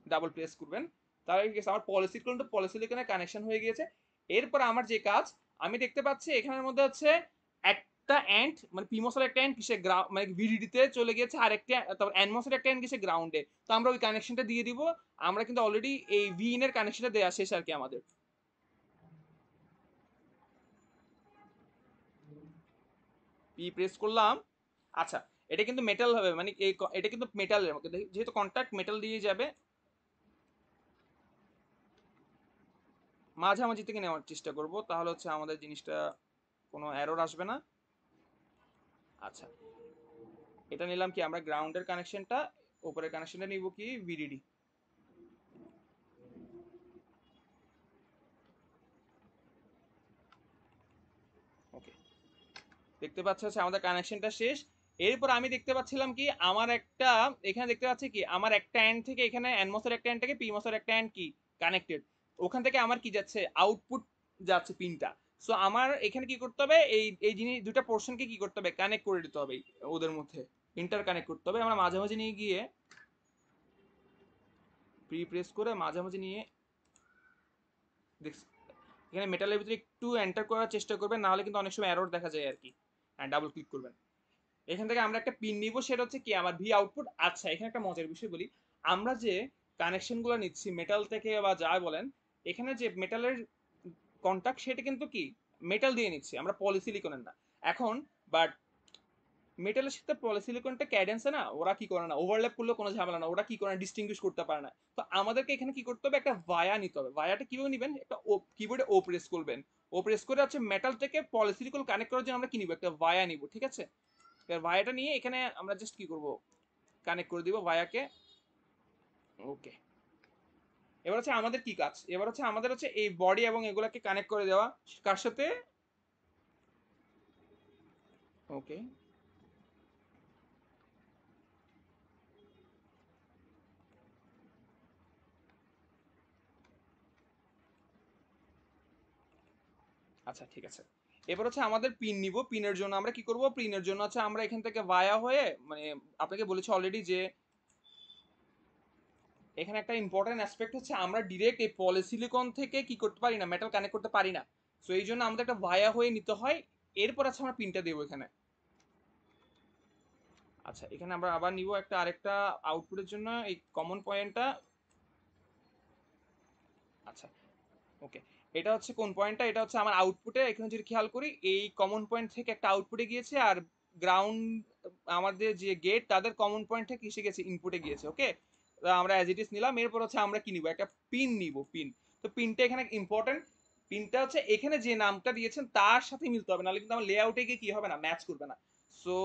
ডাবল প্রেস করবেন, তাহলে কি আমার পলিসিলিকন টু পলিসিলিকনের কানেকশন হয়ে গিয়েছে। এরপর আমার যে কাজ, আমি দেখতে পাচ্ছি এখানের মধ্যে হচ্ছে একটা এন্ড, মানে পিমসের একটা এন্ড কিসে মানে ভিডিডিতে চলে গিয়েছে, আর একটা তারপর এনমসের একটা এন্ড কিসে গ্রাউন্ডে। তো আমরা ওই কানেকশনটা দিয়ে দিব। আমরা কিন্তু অলরেডি এই ভি ইন এর কানেকশনটা দেওয়া শেষ আর কি আমাদের। পি প্রেস করলাম। আচ্ছা, এটা কিন্তু মেটাল হবে, মানে এটা কিন্তু মেটালের মধ্যে, যেহেতু কন্ট্যাক্ট মেটাল দিয়ে যাবে, মাঝামাঝি থেকে নেওয়ার চেষ্টা করব, তাহলে হচ্ছে আমাদের জিনিসটা কোনো এরর আসবে না। আচ্ছা, এটা নিলাম কি আমরা গ্রাউন্ডের কানেকশনটা, উপরের কানেকশনটা নিব কি ভিডিডি। ওকে, দেখতে পাচ্ছ হচ্ছে আমাদের কানেকশনটা শেষ। এরপর আমি দেখতে পাচ্ছিলাম কি আমার একটা, এখানে দেখতে পাচ্ছি কি আমার একটা এন্ড থেকে, এখানে এনমসের একটা এন্ড থেকে পিমসের একটা এন্ড কি কানেক্টেড, ওখান থেকে আমার কি যাচ্ছে আউটপুট যাচ্ছে পিনটা। সো আমার এখানে কি করতে হবে, এই এই জিনিস দুটা পোর্শনকে কি করতে হবে, কানেক্ট করে দিতে হবে, ওদের মধ্যে ইন্টার কানেক্ট করতে হবে। আমরা মাঝামাঝি নিয়ে গিয়ে প্রি প্রেস করে মাঝামাঝি নিয়ে দেখছি, এখানে মেটালের ভিতরে একটু এন্টার করার চেষ্টা করবেন, নাহলে কিন্তু অনেক সময় এরর দেখা যায় আর কি। হ্যাঁ, ডাবল ক্লিক করবেন, এখান থেকে আমরা একটা পিন নিব, সেটা হচ্ছে কি আমার ভি আউটপুট। আচ্ছা, এখানে একটা মজার বিষয় বলি, আমরা যে কানেকশনগুলো নিচ্ছি মেটাল থেকে বা যা বলেন, এখানে যে মেটালের কন্টাক্ট সেটা কিন্তু কি মেটাল দিয়ে নিচ্ছি আমরা, পলিসিলিকনের না। এখন বাট মেটালের সাথে পলিসিলিকনটা ক্যাডেন্সে না ওরা কি করে না, ওভারল্যাপ করলে কোনো ঝামেলা না, ওরা কি করে না ডিস্টিংগুইশ করতে পারে না। তো আমাদেরকে এখানে কি করতে হবে, একটা ভায়া নিতে হবে। ভায়াটা কিভাবে নেবেন, একটা কিবোর্ডে ও প্রেস করবেন, ও প্রেস করে হচ্ছে মেটাল থেকে পলিসিলিকন কানেক্ট করার জন্য আমরা কি নিব, একটা ভায়া নিব, ঠিক আছে। এবার ভায়াটা নিয়ে এখানে আমরা জাস্ট কি করব, কানেক্ট করে দিব ভায়াকে। ওকে, এবার হচ্ছে আমাদের কি কাজ, এবার হচ্ছে আমাদের হচ্ছে এই বডি এবং এগুলাকে কানেক্ট করে দেওয়া, কার সাথে, ওকে। আচ্ছা ঠিক আছে, এবার হচ্ছে আমাদের পিন নিব। পিনের জন্য আমরা কি করব, পিনের জন্য হচ্ছে আমরা এখান থেকে ভায়া হয়ে, মানে আপনাকে বলেছি অলরেডি যে এখানে একটা ইম্পর্টেন্ট অ্যাসপেক্ট হচ্ছে আমরা ডিরেক্ট এই পলিসিলিকন থেকে কি করতে পারি না, মেটাল কানেক্ট করতে পারি না। সো এই জন্য আমাদের একটা ভায়া হয়ে নিতে হয়, এরপর আছে আমরা পিনটা দেবো এখানে। আচ্ছা এখানে আমরা আবার নিব একটা আরেকটা আউটপুটের জন্য এই কমন পয়েন্টটা। আচ্ছা ওকে, এটা হচ্ছে কোন পয়েন্টটা, এটা হচ্ছে আমার আউটপুটে, এখানে যদি খেয়াল করি এই কমন পয়েন্ট থেকে একটা আউটপুটে গিয়েছে, আর গ্রাউন্ড আমাদের যে গেট তাদের কমন পয়েন্ট থেকে কিসে গেছে, ইনপুটে গিয়েছে। ওকে, আমরা অ্যাজ ইট ইজ নিলাম, এরপর হচ্ছে আমরা কি নিব, একটা পিন নিব, পিন। তো পিনটা এখানে ইম্পর্টেন্ট, পিনটা হচ্ছে এখানে যে নামটা দিয়েছেন তার সাথে মিলতে হবে, নাহলে কিন্তু আমার লেআউটে গিয়ে কি হবে না, ম্যাচ করবে না। সো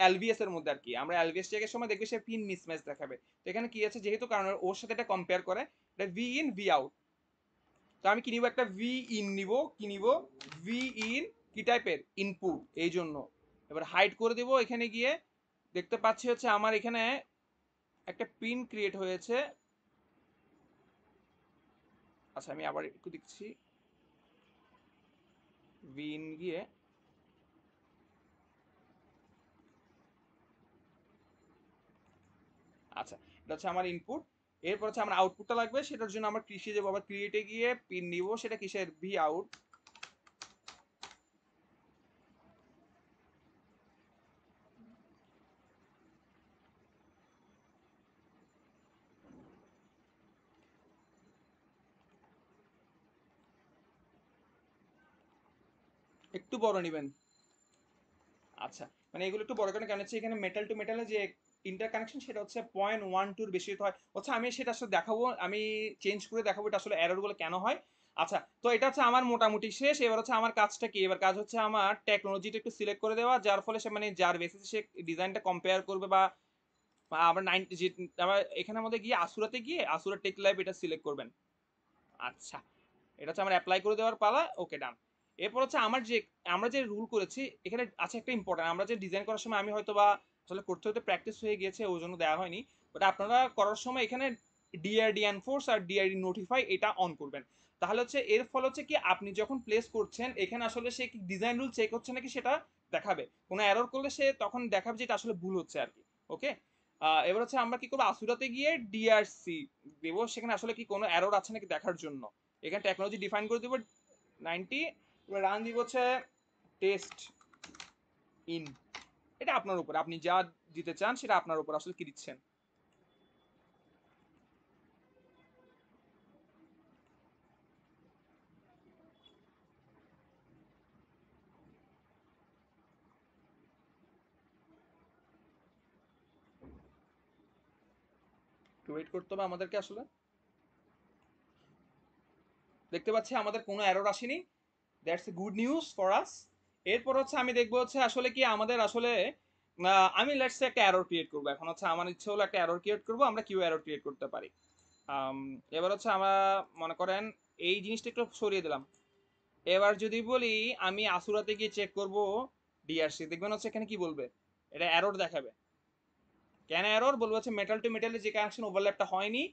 এলভিএস এর মধ্যে আর কি, আমরা এলভিএস চেকের সময় দেখবে সে পিন মিসম্যাচ দেখাবে। তো এখানে কি আছে, যেহেতু কারণ ওর সাথে এটা কম্পেয়ার করে, এটা ভি ইন ভি আউট। তো আমি কি নিব, একটা ভি ইন নিব, কি নিব, ভি ইন কি টাইপের ইনপুট, এই জন্য এবার হাইড করে দেব। এখানে গিয়ে দেখতে পাচ্ছি হচ্ছে আমার এখানে একটা পিন ক্রিয়েট হয়েছে। আচ্ছা আমি আবার একটু দেখছি, ভি ইন গিয়ে, আচ্ছা এটা হচ্ছে আমার ইনপুট। এরপর হচ্ছে আমার আউটপুটটা লাগবে, সেটার জন্য আমার কৃষি যাবো, আবার ক্রিয়েটে গিয়ে পিন নিব, সেটা কিসের, ভি আউট। একটু বড় নেবেন। আচ্ছা, মানে এগুলো একটু বড় কারণে, কারণ হচ্ছে এখানে মেটাল টু মেটালের যে ইন্টার কানেকশন সেটা হচ্ছে 0.12 বেশি হতে হয়। আচ্ছা আমি সেটা আসলে দেখাবো, আমি চেঞ্জ করে দেখাবো এটা আসলে এরর গুলো কেন হয়। আচ্ছা তো এটা হচ্ছে আমার মোটামুটি শেষ। এবার হচ্ছে আমার কাজটা কি, এবার কাজ হচ্ছে আমার টেকনোলজিটা একটু সিলেক্ট করে দেওয়া, যার ফলে সে মানে যার বেসিসে সে ডিজাইনটা কম্পেয়ার করবে, বা আবার 90 যে আবার এখানে আমাদের গিয়ে আসুরাতে গিয়ে আসুরা টেক ল্যাব এটা সিলেক্ট করবেন। আচ্ছা এটা হচ্ছে আমার অ্যাপ্লাই করে দেওয়ার পালা, ওকে ডান। এরপর হচ্ছে আমার যে, আমরা যে রুল করেছি এখানে আছে একটা ইম্পর্টেন্ট, আমরা যে ডিজাইন করার সময় আমি হয়তো বা আসলে করতে হতে প্র্যাকটিস হয়ে গিয়েছে ওই জন্য দেওয়া হয়নি, বাট আপনারা করার সময় এখানে ডিআরডি এনফোর্স আর ডিআরডি নোটিফাই এটা অন করবেন। তাহলে হচ্ছে এর ফলে হচ্ছে কি, আপনি যখন প্লেস করছেন এখানে আসলে সে কি ডিজাইন রুল চেক হচ্ছে নাকি সেটা দেখাবে, কোনো এরর করলে সে তখন দেখাবে যে এটা আসলে ভুল হচ্ছে আর কি। ওকে, এবার হচ্ছে আমরা কি করবো, আসুরাতে গিয়ে ডিআরসি দেবো, সেখানে আসলে কি কোনো এরর আছে নাকি দেখার জন্য। এখানে টেকনোলজি ডিফাইন করে দিব 90, এবার রান দিব হচ্ছে টেস্ট ইন। এটা আপনার উপর, আপনি যা দিতে চান সেটা আপনার উপর, আসলে কি দিচ্ছেন। একটু ওয়েট করতে হবে আমাদেরকে আসলে। দেখতে পাচ্ছি আমাদের কোনো এরর আসেনি, that's a good news for us. এরপর হচ্ছে আমি দেখবো হচ্ছে আসলে কি আমাদের আসলে আমি লেটস একটা এরর ক্রিয়েট করবো। এখন হচ্ছে আমার ইচ্ছে হলো একটা এরর ক্রিয়েট করবো, আমরা কিউ এরর ক্রিয়েট করতে পারি। এবার হচ্ছে আমরা মনে করেন এই জিনিসটা একটু সরিয়ে দিলাম। এবার যদি বলি আমি আসুরাতে গিয়ে চেক করব ডিআরসি, দেখবেন হচ্ছে এখানে কি বলবে, এটা এরর দেখাবে। কেন এরর বলবো, হচ্ছে মেটাল টু মেটালের যে কানেকশন ওভারল্যাপটা হয়নি।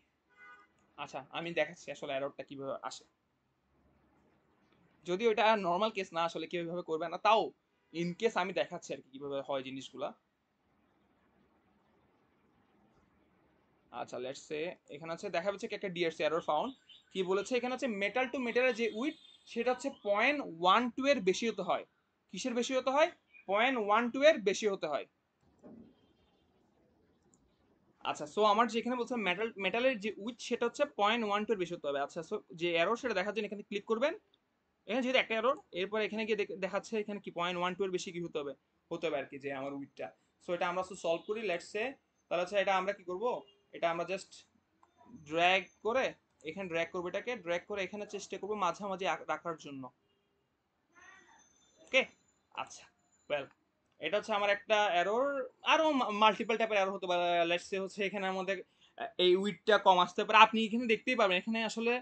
আচ্ছা আমি দেখাচ্ছি আসলে এররটা কিভাবে আসে, যদিও এটা নর্মাল কেস না, আসলে কেউ এভাবে করবে না, তাও ইন কেস আমি দেখাচ্ছি আর কি কিভাবে হয় জিনিসগুলা। আচ্ছা লেটস সে এখানে হচ্ছে দেখা যাচ্ছে কি একটা ডিআরসি এরর ফাউন্ড। কি বলেছে এখানে হচ্ছে মেটাল টু মেটালের যে উইথ সেটা হচ্ছে 0.12 এর বেশি হতে হয়। কিসের বেশি হতে হয়, 0.12 এর বেশি হতে হয়। আচ্ছা সো আমার যেখানে বলছে মেটালের যে উইথ সেটা হচ্ছে 0.12 এর বেশি হতে হবে। আচ্ছা সো যে এরর সেটা দেখার জন্য এখানে ক্লিক করবেন, এখানে যেহেতু একটা এরর, এরপর এখানে গিয়ে দেখাচ্ছে এখানে কি 0.12 এর বেশি কি হতে হবে আর কি, যে আমার উইথটা। সো এটা আমরা সলভ করি লেটস সে। তাহলে হচ্ছে এটা আমরা কি করব, এটা আমরা জাস্ট ড্র্যাগ করে এখানে ড্র্যাগ করবো, এটাকে ড্র্যাগ করে এখানে চেষ্টা করবো মাঝামাঝি রাখার জন্য। ওকে, আচ্ছা, ওয়েল, এটা হচ্ছে আমার একটা এরর। আরো মাল্টিপল টাইপের এরর হতে পারে। লেটস সে হচ্ছে এখানে আমাদের এই উইডটা কম আসতে পারে। আপনি এখানে দেখতেই পারবেন এখানে আসলে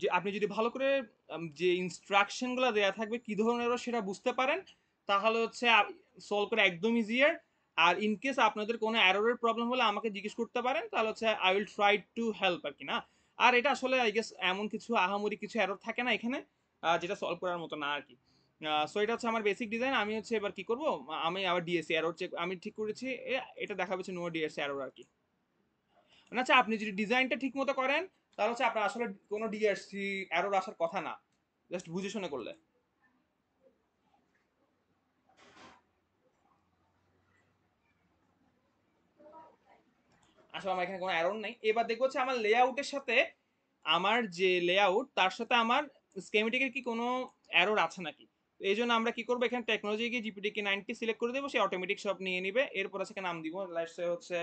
যে আপনি যদি ভালো করে যে ইনস্ট্রাকশনগুলো দেওয়া থাকবে কি ধরনের error সেটা বুঝতে পারেন, তাহলে হচ্ছে সলভ করে একদম ইজিয়ার। আর ইন কেস আপনাদের কোনো এররের প্রবলেম হলে আমাকে জিজ্ঞেস করতে পারেন, তাহলে হচ্ছে I will try to help আর কি না। আর এটা আসলে আই গেস এমন কিছু আহামরি কিছু এরর থাকে না এখানে, যেটা সলভ করার মতো না আর কি। সো এটা হচ্ছে আমার বেসিক ডিজাইন। আমি হচ্ছে এবার কি করব, আমি আবার ডিএসসি এরর চেক আমি ঠিক করেছি, এটা দেখাবে হচ্ছে নো ডিএসসি এরর আর কি। মানে আচ্ছা, আপনি যদি ডিজাইনটা ঠিক মতো করেন তাহলে হচ্ছে আপনার আসলে কোনো ডিএসসি এরর আসার কথা না, জাস্ট বুঝে শুনে করলে। আসলে আমার এখানে কোনো এরর নাই। এবার দেখবো হচ্ছে আমার লেআউটের সাথে আমার যে লেআউট তার সাথে আমার স্কেমেটিকের কি কোনো এরর আছে নাকি। তো এই জন্য আমরা কি করবো, এখানে টেকনোলজি গিয়ে জিপিটি 90 সিলেক্ট করে দেবো, সে অটোমেটিক সব নিয়ে নিবে। এরপর আছে নাম দিব, লেটস সে হচ্ছে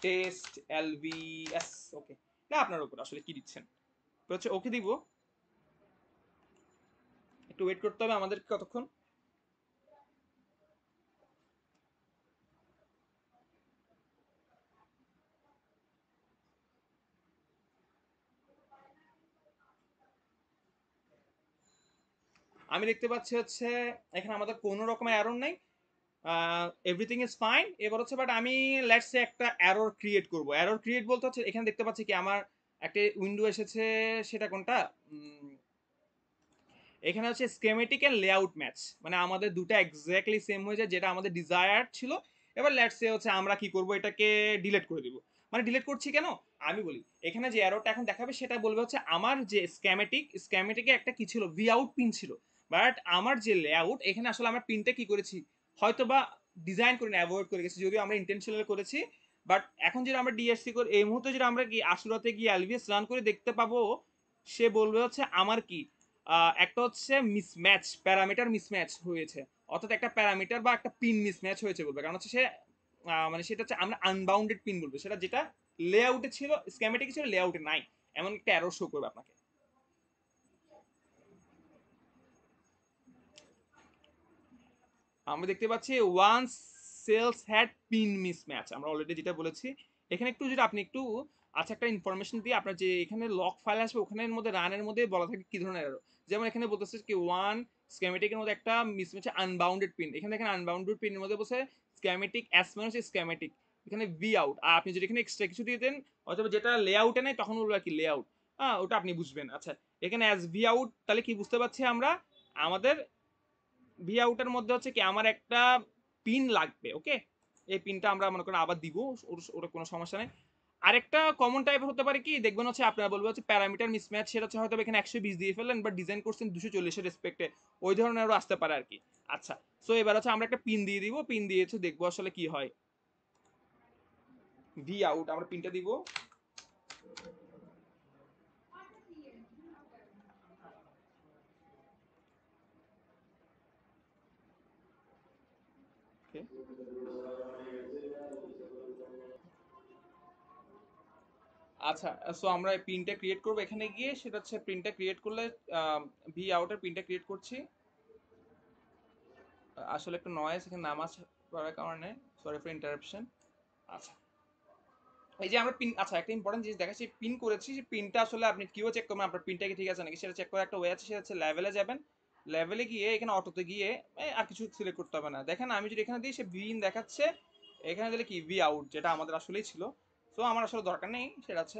টেস্ট এলভিএস। ওকে, না আপনার উপর আসলে কি দিচ্ছেন। তো হচ্ছে ওকে দিব, একটু ওয়েট করতে হবে আমাদের কতক্ষণ। আমি দেখতে পাচ্ছি হচ্ছে এখানে আমাদের কোনো রকমের এরর নাই, এভরিথিং ইজ ফাইন। এবার হচ্ছে বাট আমি লেটস সে একটা এরর ক্রিয়েট করব। এরর ক্রিয়েট বলতে হচ্ছে এখানে দেখতে পাচ্ছি কি আমার একটা উইন্ডো এসেছে, সেটা কোনটা, এখানে হচ্ছে স্কেমেটিক এন্ড লেআউট ম্যাচ, মানে আমাদের দুটো এক্স্যাক্টলি সেম হয়ে যায় যেটা আমাদের ডিজায়ার ছিল। এবার লেটস সে হচ্ছে আমরা কি করব, এটাকে ডিলিট করে দিব। মানে ডিলিট করছি কেন আমি বলি, এখানে যে এররটা এখন দেখাবে সেটা বলবে হচ্ছে আমার যে স্ক্যামেটিকে একটা কি ছিল, ভি আউট পিন ছিল। বাট আমার যে লেআউট এখানে আসলে আমরা পিনটা কি করেছি, হয়তো বা ডিজাইন করে অ্যাভয়েড করে গেছি, যদিও আমরা ইন্টেনশনাল করেছি। বাট এখন যেটা আমরা ডিএসসি করে এই মুহূর্তে যেটা আমরা কি আশুরাতে গিয়ে এলভিএস রান করে দেখতে পাবো, সে বলবে হচ্ছে আমার কি একটা হচ্ছে মিসম্যাচ, প্যারামিটার মিসম্যাচ হয়েছে। অর্থাৎ একটা প্যারামিটার বা একটা পিন মিসম্যাচ হয়েছে বলবে, কারণ হচ্ছে সে মানে সেটা হচ্ছে আমরা আনবাউন্ডেড পিন বলবো, সেটা যেটা লেআউটে ছিল, স্ক্যামেটিক ছিল, লেআউটে নাই, এমন একটা এরর শো করবে আপনাকে। আমরা দেখতে পাচ্ছি one cells had pin mismatch, আমরা অলরেডি যেটা বলেছি। এখানে একটু যেটা আপনি একটু আচ্ছা একটা ইনফরমেশন দিয়ে আপনার যে এখানে লক ফাইল আসবে ওখানের মধ্যে রানের মধ্যে বলা থাকে কি ধরনের এরর। যেমন এখানে বলতেছে কি ওয়ান স্ক্যামেটিকের মধ্যে একটা মিসম্যাচ আনবাউন্ডেড পিন, এখানে দেখেন আনবাউন্ডেড পিনের মধ্যে বসে স্ক্যামেটিক এস মানে হচ্ছে স্ক্যামেটিক, এখানে ভি আউট। আর আপনি যদি এখানে এক্সট্রা কিছু দিয়ে দেন অথবা যেটা লেআউটে নেই তখন বলবো আর কি লেআউট, হ্যাঁ ওটা আপনি বুঝবেন। আচ্ছা, এখানে অ্যাজ ভি আউট তাহলে কি বুঝতে পারছি আমরা, আমাদের ভি আউটের মধ্যে হচ্ছে কি আমার একটা পিন লাগবে। ওকে, এই পিনটা আমরা মনে করেন আবার দিব, ওটা কোনো সমস্যা নেই। আরেকটা কমন টাইপের হতে পারে কি দেখবেন হচ্ছে আপনারা বলবো হচ্ছে প্যারামিটার মিসম্যাচ, সেটা হচ্ছে হয়তো এখানে 120 দিয়ে ফেললেন বাট ডিজাইন করছেন 240 এর রেসপেক্টে, ওই ধরনেরও আসতে পারে আর কি। আচ্ছা, সো এবার হচ্ছে আমরা একটা পিন দিয়ে দিব, পিন দিয়েছে দেখবো আসলে কি হয়। ভি আউট আমরা পিনটা দিব। Okay. আচ্ছা, সো আমরা এই পিনটা ক্রিয়েট করবো এখানে গিয়ে, সেটা হচ্ছে পিনটা ক্রিয়েট করলে ভি আউটের পিনটা ক্রিয়েট করছি। আসলে একটু নয়েজ এখানে নামাজ পড়ার কারণে, সরি ফর ইন্টারাপশন। আচ্ছা, এই যে আমরা পিন, আচ্ছা একটা ইম্পর্টেন্ট জিনিস দেখাচ্ছি, পিন করেছি সেই পিনটা আসলে আপনি কিও চেক করবেন আপনার পিনটা কি ঠিক আছে নাকি, সেটা চেক করার একটা ওয়ে আছে, সেটা হচ্ছে লেভেলে যাবেন। লেভেলে গিয়ে এখানে অটোতে গিয়ে আর কিছু সিলেক্ট করতে হবে না। দেখেন আমি যদি এখানে দিই সে ভিন দেখাচ্ছে, এখানে দিলে কি ভি আউট, যেটা আমাদের আসলেই ছিল। তো আমার আসলে দরকার নেই সেটা আছে।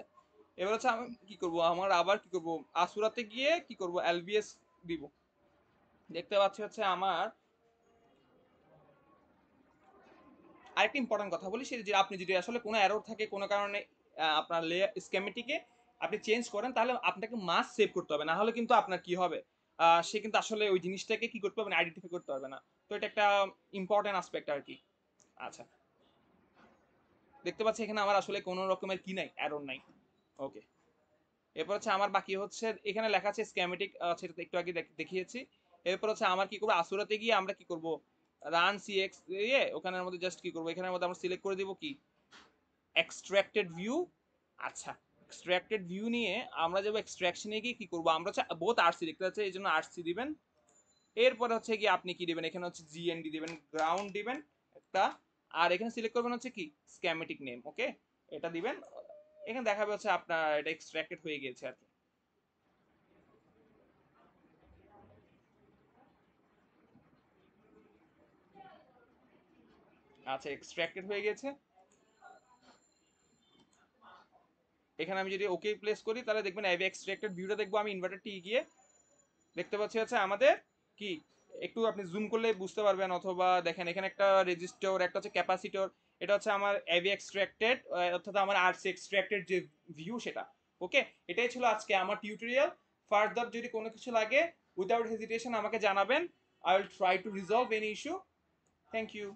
এবার হচ্ছে আমি কি করব, আমার আবার কি করব, আসুরাতে গিয়ে কি করব এলবিএস দিব। দেখতে পাচ্ছি হচ্ছে আমার আরেকটা ইম্পর্টেন্ট কথা বলি, সেটা যে আপনি যদি আসলে কোনো এরর থাকে কোনো কারণে আপনার স্কেমেটিকে আপনি চেঞ্জ করেন, তাহলে আপনাকে মাস্ট সেভ করতে হবে, না হলে কিন্তু আপনার কি হবে, সে কিন্তু আসলে ওই জিনিসটাকে কি করতে পারবে না, আইডেন্টিফাই করতে পারবে না। তো এটা একটা ইম্পর্টেন্ট আসপেক্ট আর কি। আচ্ছা, দেখতে পাচ্ছি এখানে আমার আসলে কোনো রকমের কি নাই, এরর নাই। ওকে, এরপর হচ্ছে আমার বাকি হচ্ছে এখানে লেখা আছে স্ক্যামেটিক, সেটা তো একটু আগে দেখিয়েছি। এরপর হচ্ছে আমার কি করবো, আসুরাতে গিয়ে আমরা কি করব, রান সিএক্স দিয়ে ওখানের মধ্যে জাস্ট কি করবো, এখানের মধ্যে আমরা সিলেক্ট করে দিব কি এক্সট্রাক্টেড ভিউ। আচ্ছা, এক্সট্রাক্টেড ভিউ নিয়ে আমরা যাবো এক্সট্রাকশনে গিয়ে কি করবো, আমরা হচ্ছে বোথ আরসি দেখতে আছে, এই জন্য আরসি দিবেন। এরপরে হচ্ছে কি আপনি কি দিবেন, এখানে হচ্ছে জিএনডি দিবেন, গ্রাউন্ড দিবেন একটা, আর এখানে সিলেক্ট করবেন হচ্ছে কি স্ক্যামেটিক নেম। ওকে, এটা দিবেন। এখানে দেখাবে হচ্ছে আপনার এটা এক্সট্রাক্টেড হয়ে গেছে আর কি। আচ্ছা, এক্সট্রাক্টেড হয়ে গেছে। এখানে আমি যদি ওকে প্লেস করি তাহলে দেখবেন অ্যাভি এক্সট্রাক্টেড ভিউটা দেখবো আমি ইনভার্টার টি গিয়ে দেখতে পাচ্ছি হচ্ছে আমাদের কি, একটু আপনি জুম করলে বুঝতে পারবেন, অথবা দেখেন এখানে একটা রেজিস্টর, একটা হচ্ছে ক্যাপাসিটর, এটা হচ্ছে আমার অ্যাভি এক্সট্রাক্টেড অর্থাৎ আমার আরসি এক্সট্রাক্টেড যে ভিউ সেটা। ওকে, এটাই ছিল আজকে আমার টিউটোরিয়াল। ফার্দার যদি কোনো কিছু লাগে উইদাউট হেজিটেশন আমাকে জানাবেন, I will try to resolve any issue. Thank you.